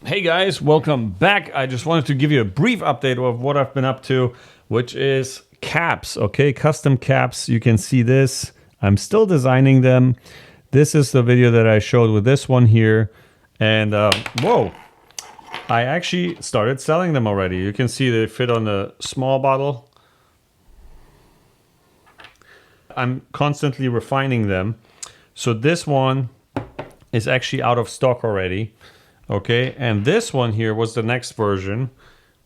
Hey guys, welcome back. I just wanted to give you a brief update of what I've been up to, which is caps, okay? Custom caps. You can see this. I'm still designing them. This is the video that I showed with this one here. And whoa, I actually started selling them already. You can see they fit on the small bottle. I'm constantly refining them. So this one is actually out of stock already. Okay, and this one here was the next version,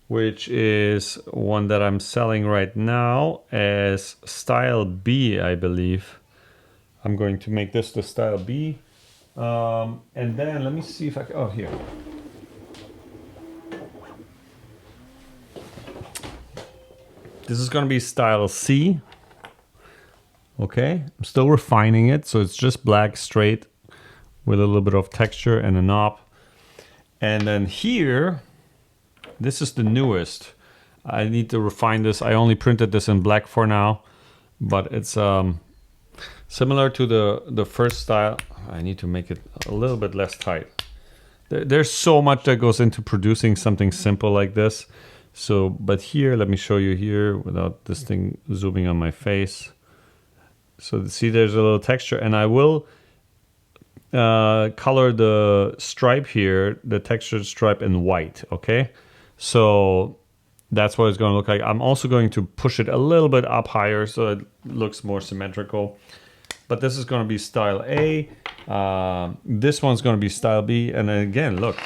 which is one that I'm selling right now as style B, I believe. I'm going to make this the style B. And then let me see if I can, oh, here. This is going to be style C. Okay, I'm still refining it, so it's just black straight with a little bit of texture and a knob. And then here, this is the newest. I need to refine this. I only printed this in black for now, but it's similar to the first style. I need to make it a little bit less tight. There's so much that goes into producing something simple like this. So, but here, let me show you here without this thing zooming on my face. So see, there's a little texture, and I will color the stripe here, the textured stripe, in white. Okay, so that's what it's going to look like. I'm also going to push it a little bit up higher so it looks more symmetrical. But this is going to be style A. This one's going to be style B. And then again, look,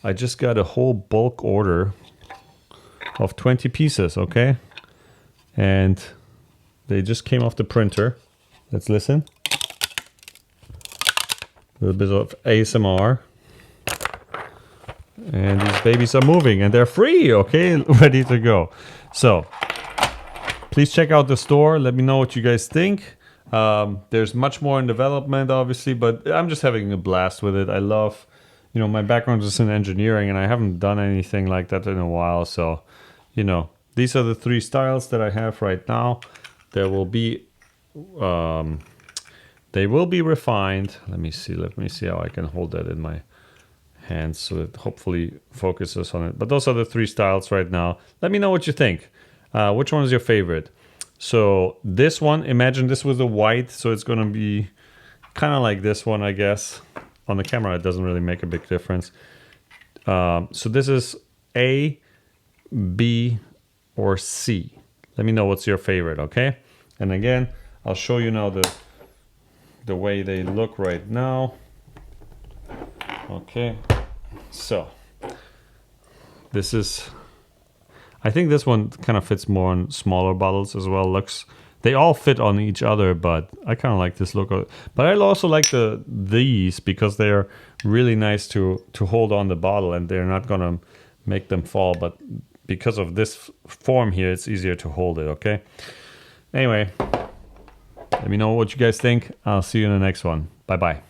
I just got a whole bulk order of 20 pieces. Okay, and they just came off the printer. Let's listen. A little bit of ASMR. And these babies are moving and they're free, okay? Ready to go. So, please check out the store. Let me know what you guys think. There's much more in development, obviously, but I'm just having a blast with it. I love, you know, my background is in engineering and I haven't done anything like that in a while. So, you know, these are the 3 styles that I have right now. There will be... they will be refined. Let me see how I can hold that in my hands so it hopefully focuses on it. But those are the 3 styles right now. Let me know what you think. Which one is your favorite? So this one, imagine this was a white, so it's going to be kind of like this one, I guess. On the camera, it doesn't really make a big difference. So this is A, B, or C. Let me know what's your favorite, okay? And again, I'll show you now the way they look right now. Okay, so this is, I think this one kind of fits more on smaller bottles as well. They all fit on each other, but I kind of like this look. But I also like these because they're really nice to hold on the bottle and they're not gonna make them fall. But because of this form here, it's easier to hold it, okay? Anyway, let me know what you guys think. I'll see you in the next one. Bye-bye.